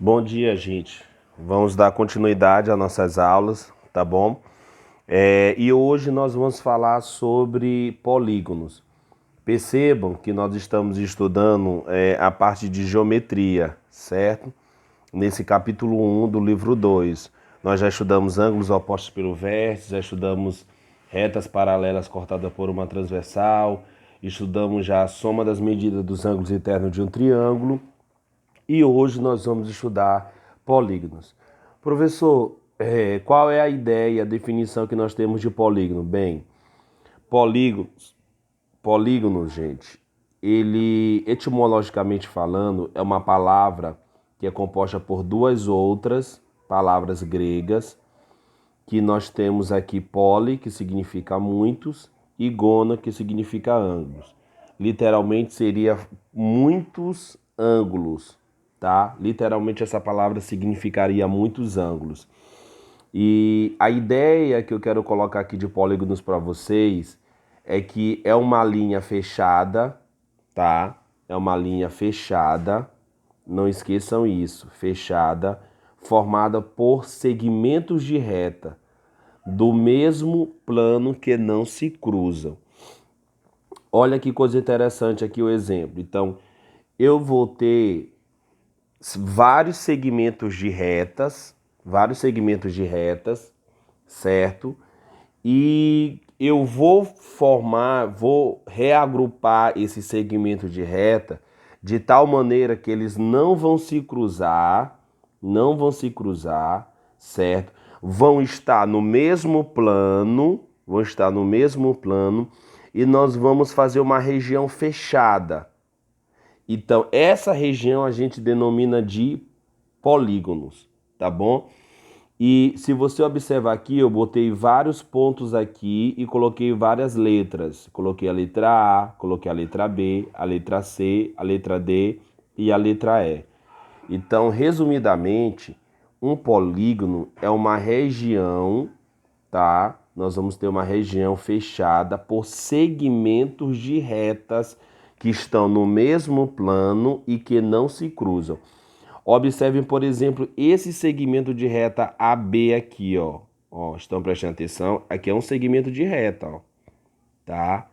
Bom dia, gente. Vamos dar continuidade às nossas aulas, tá bom? E hoje nós vamos falar sobre polígonos. Percebam que nós estamos estudando a parte de geometria, certo? Nesse capítulo 1 do livro 2. Nós já estudamos ângulos opostos pelo vértice, já estudamos retas paralelas cortadas por uma transversal, estudamos já a soma das medidas dos ângulos internos de um triângulo. E hoje nós vamos estudar polígonos. Professor, qual é a ideia, a definição que nós temos de polígono? Bem, polígonos, gente, ele, etimologicamente falando, é uma palavra que é composta por duas outras palavras gregas, que nós temos aqui poli, que significa muitos, e gona, que significa ângulos. Literalmente seria muitos ângulos, tá? Literalmente essa palavra significaria muitos ângulos. E a ideia que eu quero colocar aqui de polígonos para vocês é que é uma linha fechada, tá? É uma linha fechada, não esqueçam isso, fechada, formada por segmentos de reta do mesmo plano que não se cruzam. Olha que coisa interessante aqui o exemplo. Então, eu vou ter vários segmentos de retas, certo? E eu vou reagrupar esses segmentos de reta de tal maneira que eles não vão se cruzar, certo? Vão estar no mesmo plano e nós vamos fazer uma região fechada. Então, essa região a gente denomina de polígonos, tá bom? E se você observar aqui, eu botei vários pontos aqui e coloquei várias letras. Coloquei a letra A, coloquei a letra B, a letra C, a letra D e a letra E. Então, resumidamente, um polígono é uma região, tá? Nós vamos ter uma região fechada por segmentos de retas que estão no mesmo plano e que não se cruzam. Observem, por exemplo, esse segmento de reta AB aqui, ó. Ó, estão prestando atenção? Aqui é um segmento de reta, ó. Tá?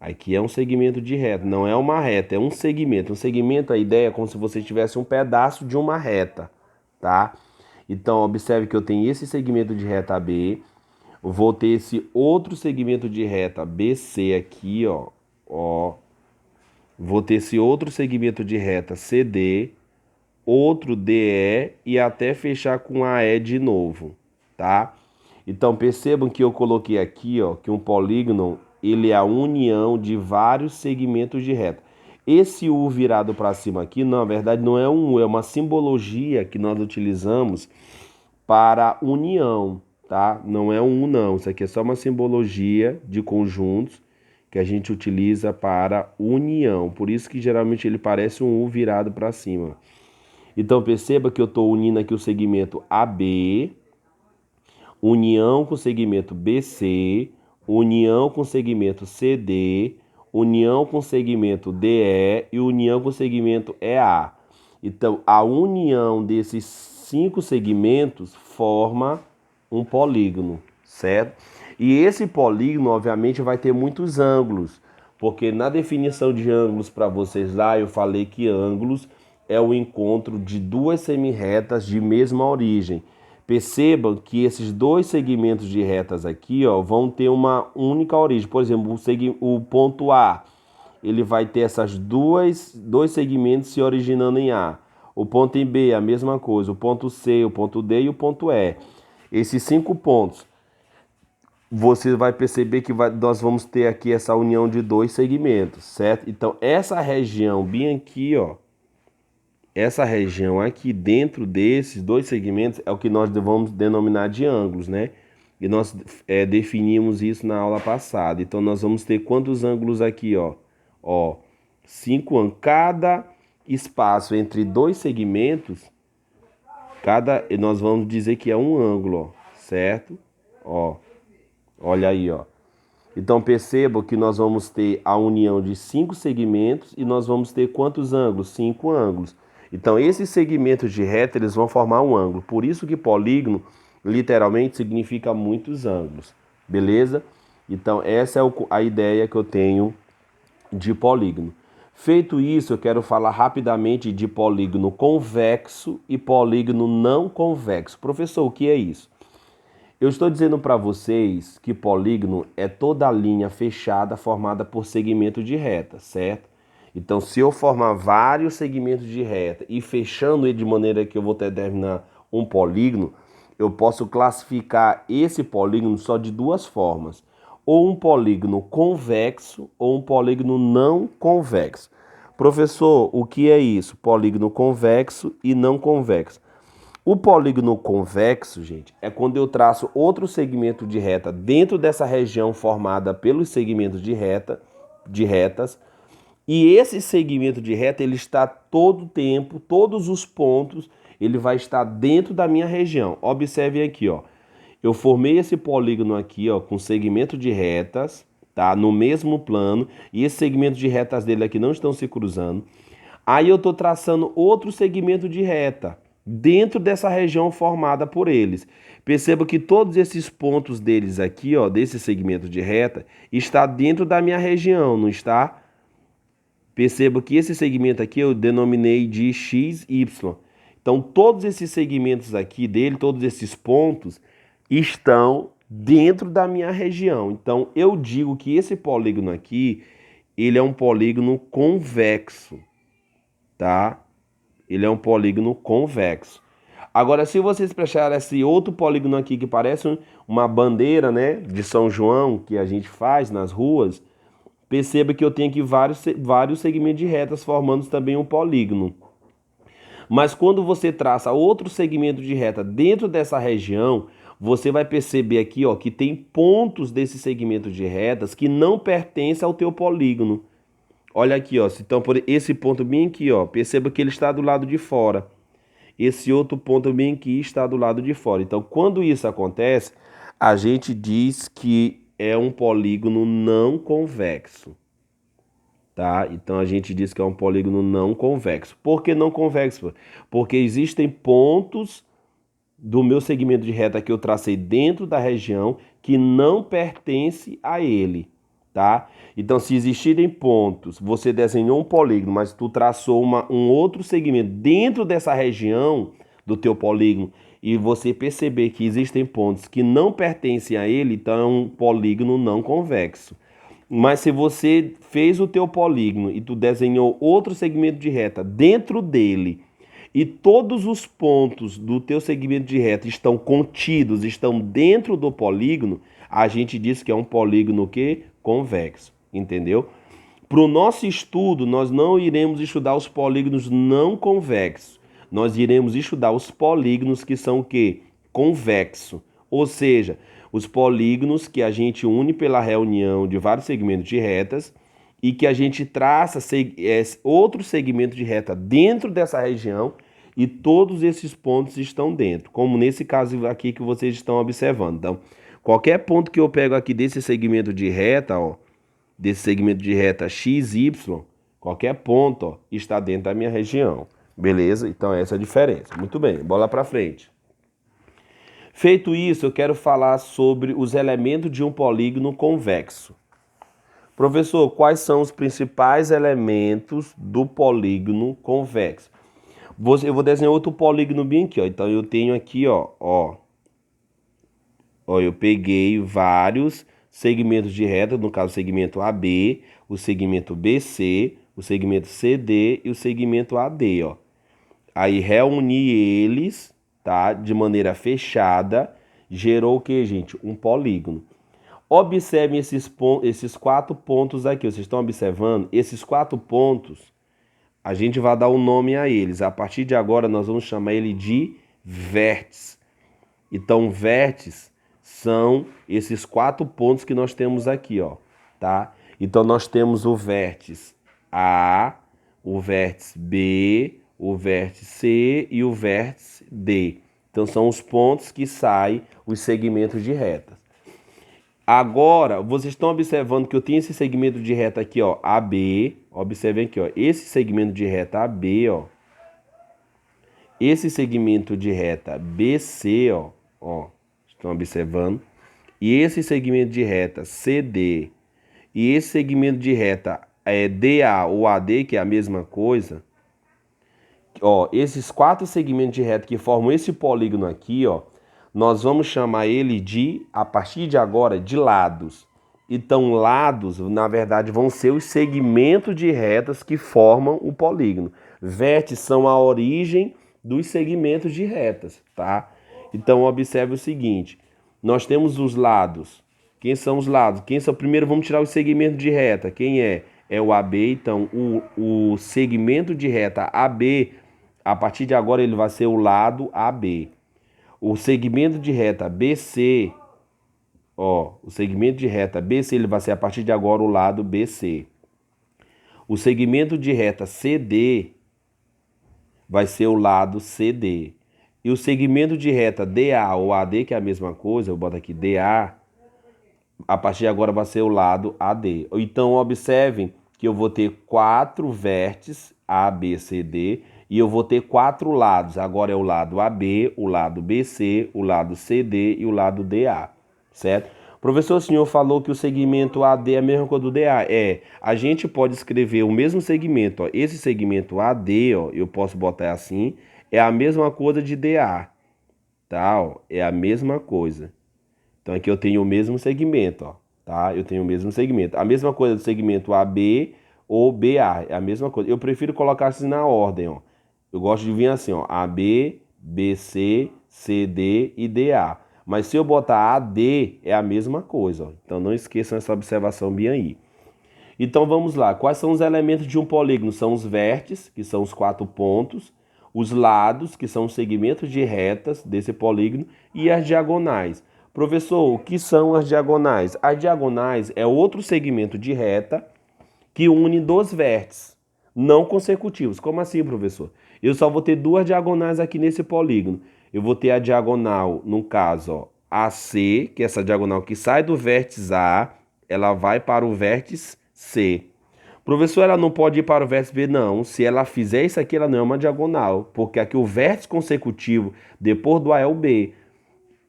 Aqui é um segmento de reta, não é uma reta, é um segmento. Um segmento, a ideia é como se você tivesse um pedaço de uma reta, tá? Então, observe que eu tenho esse segmento de reta AB, vou ter esse outro segmento de reta BC aqui, ó. Ó. Vou ter esse outro segmento de reta CD, outro DE e até fechar com AE de novo, tá? Então percebam que eu coloquei aqui, ó, que um polígono ele é a união de vários segmentos de reta. Esse U virado para cima aqui, na verdade, não é um U, é uma simbologia que nós utilizamos para união, tá? Não é um U, não. Isso aqui é só uma simbologia de conjuntos que a gente utiliza para união. Por isso que geralmente ele parece um U virado para cima. Então perceba que eu estou unindo aqui o segmento AB, união com o segmento BC, união com o segmento CD, união com o segmento DE e união com o segmento EA. Então a união desses 5 segmentos forma um polígono, certo? E esse polígono, obviamente, vai ter muitos ângulos, porque na definição de ângulos para vocês lá, eu falei que ângulos é o encontro de duas semirretas de mesma origem. Percebam que esses dois segmentos de retas aqui, ó, vão ter uma única origem. Por exemplo, o ponto A, ele vai ter dois segmentos se originando em A. O ponto em B, a mesma coisa. O ponto C, o ponto D e o ponto E. Esses 5 pontos, você vai perceber que nós vamos ter aqui essa união de dois segmentos, certo? Então, essa região bem aqui, ó, essa região aqui dentro desses dois segmentos é o que nós vamos denominar de ângulos, né? E nós definimos isso na aula passada. Então nós vamos ter quantos ângulos aqui, ó? Ó, 5 ângulos. Cada espaço entre dois segmentos, nós vamos dizer que é um ângulo, ó, certo? Ó, olha aí, ó. Então perceba que nós vamos ter a união de 5 segmentos e nós vamos ter quantos ângulos? 5 ângulos. Então, esses segmentos de reta, eles vão formar um ângulo. Por isso que polígono, literalmente, significa muitos ângulos. Beleza? Então, essa é a ideia que eu tenho de polígono. Feito isso, eu quero falar rapidamente de polígono convexo e polígono não convexo. Professor, o que é isso? Eu estou dizendo para vocês que polígono é toda a linha fechada formada por segmento de reta, certo? Então, se eu formar vários segmentos de reta e fechando ele de maneira que eu vou determinar um polígono, eu posso classificar esse polígono só de duas formas: ou um polígono convexo ou um polígono não convexo. Professor, o que é isso? Polígono convexo e não convexo. O polígono convexo, gente, é quando eu traço outro segmento de reta dentro dessa região formada pelos segmentos de retas, e esse segmento de reta ele está todo o tempo, todos os pontos, ele vai estar dentro da minha região. Observem aqui, ó. Eu formei esse polígono aqui, ó, com segmento de retas, tá? No mesmo plano, e esses segmentos de retas dele aqui não estão se cruzando. Aí eu estou traçando outro segmento de reta dentro dessa região formada por eles. Perceba que todos esses pontos deles aqui, ó, desse segmento de reta, está dentro da minha região, não está? Perceba que esse segmento aqui eu denominei de XY. Então, todos esses segmentos aqui dele, todos esses pontos, estão dentro da minha região. Então, eu digo que esse polígono aqui, ele é um polígono convexo, tá? Ele é um polígono convexo. Agora, se vocês prestarem esse outro polígono aqui que parece uma bandeira, né, de São João, que a gente faz nas ruas, perceba que eu tenho aqui vários segmentos de retas formando também um polígono. Mas quando você traça outro segmento de reta dentro dessa região, você vai perceber aqui, ó, que tem pontos desse segmento de retas que não pertencem ao teu polígono. Olha aqui, ó, então por esse ponto bem aqui, ó, perceba que ele está do lado de fora. Esse outro ponto bem aqui está do lado de fora. Então, quando isso acontece, a gente diz que é um polígono não convexo, tá? Então a gente diz que é um polígono não convexo. Por que não convexo? Porque existem pontos do meu segmento de reta que eu tracei dentro da região que não pertence a ele, tá? Então, se existirem pontos, você desenhou um polígono, mas tu traçou um outro segmento dentro dessa região do teu polígono e você perceber que existem pontos que não pertencem a ele, então é um polígono não convexo. Mas se você fez o teu polígono e tu desenhou outro segmento de reta dentro dele e todos os pontos do teu segmento de reta estão contidos, estão dentro do polígono, a gente diz que é um polígono que convexo, entendeu? Para o nosso estudo, nós não iremos estudar os polígonos não convexos. Nós iremos estudar os polígonos que são o quê? Convexo. Ou seja, os polígonos que a gente une pela reunião de vários segmentos de retas e que a gente traça outro segmento de reta dentro dessa região e todos esses pontos estão dentro, como nesse caso aqui que vocês estão observando. Então, qualquer ponto que eu pego aqui desse segmento de reta, ó, desse segmento de reta XY, qualquer ponto, ó, está dentro da minha região. Beleza? Então essa é a diferença. Muito bem, bola para frente. Feito isso, eu quero falar sobre os elementos de um polígono convexo. Professor, quais são os principais elementos do polígono convexo? Eu vou desenhar outro polígono bem aqui, ó. Então eu tenho aqui, ó, eu peguei vários segmentos de reta, no caso o segmento AB, o segmento BC, o segmento CD e o segmento AD, ó. Aí reuni eles, tá, de maneira fechada, gerou o que, gente? Um polígono. Observem esses 4 pontos aqui, vocês estão observando? Esses 4 pontos, a gente vai dar um nome a eles. A partir de agora, nós vamos chamar ele de vértice. Então, vértices são esses 4 pontos que nós temos aqui, ó, tá? Então, nós temos o vértice A, o vértice B, o vértice C e o vértice D. Então, são os pontos que saem os segmentos de retas. Agora, vocês estão observando que eu tenho esse segmento de reta aqui, ó, AB. Observem aqui, ó, esse segmento de reta AB, ó, esse segmento de reta BC, ó, estão observando, e esse segmento de reta CD, e esse segmento de reta DA ou AD, que é a mesma coisa, ó, esses 4 segmentos de reta que formam esse polígono aqui, ó, nós vamos chamar ele de, a partir de agora, de lados. Então, lados, na verdade, vão ser os segmentos de retas que formam o polígono. Vértices são a origem dos segmentos de retas, tá? Então, observe o seguinte, nós temos os lados. Quem são os lados? Quem são? Primeiro, vamos tirar o segmento de reta. Quem é? É o AB. Então, o segmento de reta AB, a partir de agora, ele vai ser o lado AB. O segmento de reta BC, ó, o segmento de reta BC, ele vai ser a partir de agora o lado BC. O segmento de reta CD vai ser o lado CD. E o segmento de reta DA ou AD, que é a mesma coisa, eu boto aqui DA, a partir de agora vai ser o lado AD. Então, observem que eu vou ter 4 vértices, A, B, C, D, e eu vou ter 4 lados. Agora é o lado AB, o lado BC, o lado CD e o lado DA, certo? Professor, o senhor falou que o segmento AD é a mesma coisa do DA. A gente pode escrever o mesmo segmento, ó. Esse segmento AD, ó, eu posso botar assim, é a mesma coisa de DA, tá? Ó, é a mesma coisa. Então aqui eu tenho o mesmo segmento, ó, tá? Eu tenho o mesmo segmento. A mesma coisa do segmento AB ou BA, é a mesma coisa. Eu prefiro colocar assim na ordem, ó. Eu gosto de vir assim, ó, AB, BC, CD e DA. Mas se eu botar AD, é a mesma coisa, ó. Então não esqueçam essa observação bem aí. Então vamos lá. Quais são os elementos de um polígono? São os vértices, que são os 4 pontos, os lados, que são os segmentos de retas desse polígono, e as diagonais. Professor, o que são as diagonais? As diagonais é outro segmento de reta que une 2 vértices não consecutivos. Como assim, professor? Eu só vou ter 2 diagonais aqui nesse polígono. Eu vou ter a diagonal, no caso, ó, AC, que é essa diagonal que sai do vértice A, ela vai para o vértice C. Professor, ela não pode ir para o vértice B? Não. Se ela fizer isso aqui, ela não é uma diagonal, porque aqui o vértice consecutivo depois do A é o B.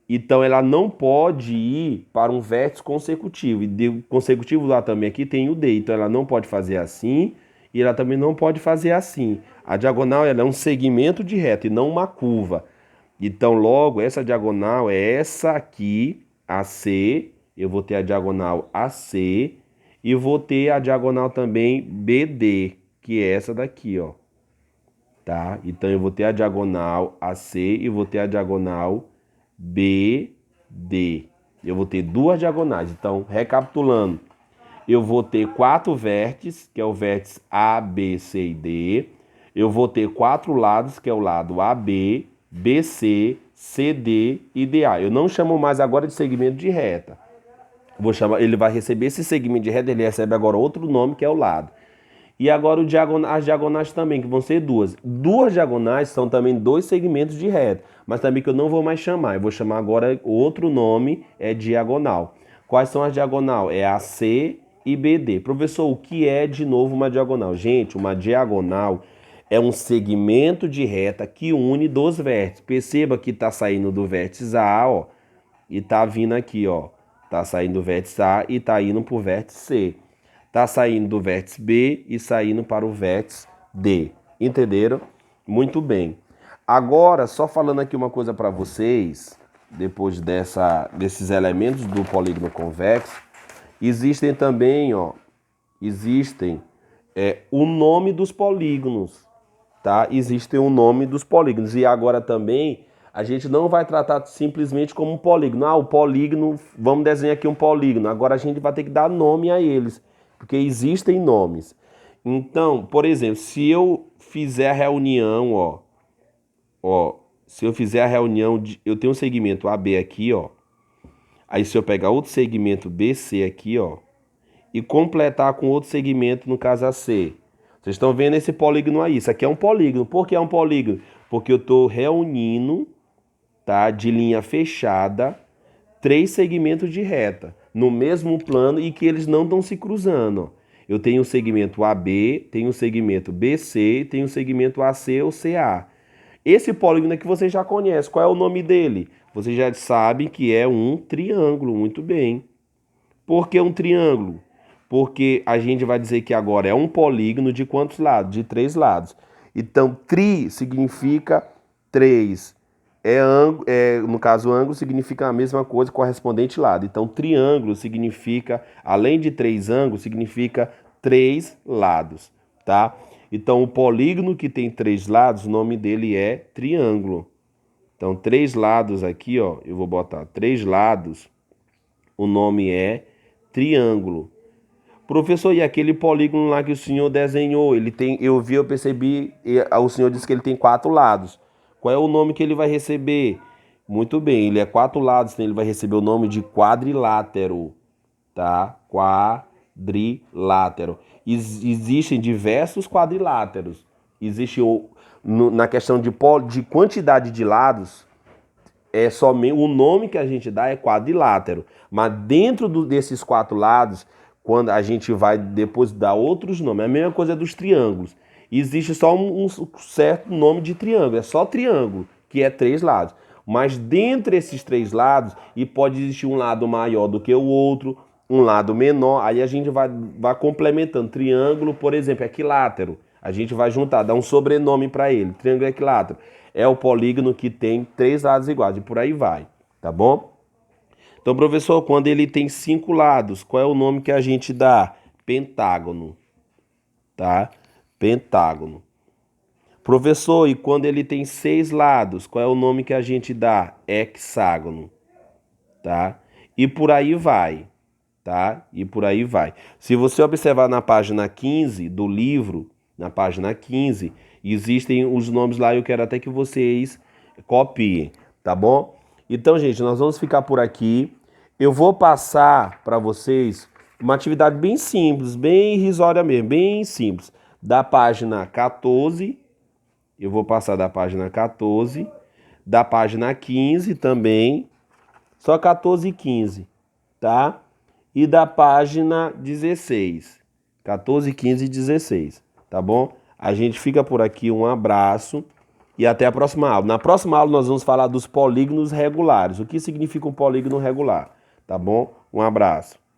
Então, ela não pode ir para um vértice consecutivo. E o consecutivo lá também aqui tem o D. Então, ela não pode fazer assim e ela também não pode fazer assim. A diagonal ela é um segmento de reta e não uma curva. Então, logo, essa diagonal é essa aqui, AC. Eu vou ter a diagonal AC e vou ter a diagonal também BD, que é essa daqui, ó. Tá? Então, eu vou ter a diagonal AC e vou ter a diagonal BD. Eu vou ter 2 diagonais. Então, recapitulando, eu vou ter 4 vértices, que é o vértice A, B, C e D. Eu vou ter 4 lados, que é o lado AB, BC, CD e DA. Eu não chamo mais agora de segmento de reta. Vou chamar, ele vai receber esse segmento de reta, ele recebe agora outro nome, que é o lado. E agora as diagonais também, que vão ser 2. 2 diagonais são também 2 segmentos de reta, mas também que eu não vou mais chamar. Eu vou chamar agora outro nome, é diagonal. Quais são as diagonal? É AC e BD. Professor, o que é de novo uma diagonal? Gente, uma diagonal é um segmento de reta que une 2 vértices. Perceba que está saindo do vértice A, ó, e está vindo aqui, ó. Está saindo do vértice A e está indo para o vértice C. Está saindo do vértice B e saindo para o vértice D. Entenderam? Muito bem. Agora, só falando aqui uma coisa para vocês, depois desses elementos do polígono convexo, existem também, ó, o nome dos polígonos, tá? Existe o nome dos polígonos. E agora também, a gente não vai tratar simplesmente como um polígono. Ah, o polígono, vamos desenhar aqui um polígono. Agora a gente vai ter que dar nome a eles, porque existem nomes. Então, por exemplo, se eu fizer a reunião, se eu fizer a reunião, eu tenho um segmento AB aqui, ó. Aí se eu pegar outro segmento BC aqui, ó, e completar com outro segmento, no caso AC. Vocês estão vendo esse polígono aí? Isso aqui é um polígono. Por que é um polígono? Porque eu estou reunindo, tá, de linha fechada, 3 segmentos de reta no mesmo plano e que eles não estão se cruzando. Ó. Eu tenho o segmento AB, tenho o segmento BC, tenho o segmento AC ou CA. Esse polígono aqui você já conhece. Qual é o nome dele? Você já sabe que é um triângulo. Muito bem. Por que um triângulo? Porque a gente vai dizer que agora é um polígono de quantos lados? De 3 lados. Então, tri significa 3. No caso, ângulo significa a mesma coisa, correspondente lado. Então, triângulo significa, além de 3 ângulos, significa 3 lados, tá? Então, o polígono que tem 3 lados, o nome dele é triângulo. Então, 3 lados aqui, ó, eu vou botar 3 lados, o nome é triângulo. Professor, e aquele polígono lá que o senhor desenhou, ele tem, eu percebi, o senhor disse que ele tem 4 lados. Qual é o nome que ele vai receber? Muito bem, ele é 4 lados, então ele vai receber o nome de quadrilátero, tá? Quadrilátero. Existem diversos quadriláteros. Existe na questão de quantidade de lados, é somente o nome que a gente dá é quadrilátero. Mas dentro desses 4 lados, quando a gente vai depois dar outros nomes, é a mesma coisa dos triângulos. Existe só um certo nome de triângulo, é só triângulo, que é 3 lados. Mas dentre esses 3 lados, e pode existir um lado maior do que o outro, um lado menor, aí a gente vai complementando. Triângulo, por exemplo, é equilátero. A gente vai juntar, dar um sobrenome para ele. Triângulo equilátero. É o polígono que tem 3 lados iguais, e por aí vai, tá bom? Então, professor, quando ele tem 5 lados, qual é o nome que a gente dá? Pentágono, tá? Pentágono. Professor, e quando ele tem 6 lados, qual é o nome que a gente dá? Hexágono, tá? E por aí vai, tá? E por aí vai. Se você observar na página 15 do livro, na página 15, existem os nomes lá, eu quero até que vocês copiem, tá bom? Então, gente, nós vamos ficar por aqui. Eu vou passar para vocês uma atividade bem simples, bem irrisória mesmo, bem simples. Da página 14, eu vou passar da página 14, da página 15 também, só 14 e 15, tá? E da página 16, 14, 15 e 16, tá bom? A gente fica por aqui, um abraço. E até a próxima aula. Na próxima aula nós vamos falar dos polígonos regulares. O que significa um polígono regular? Tá bom? Um abraço.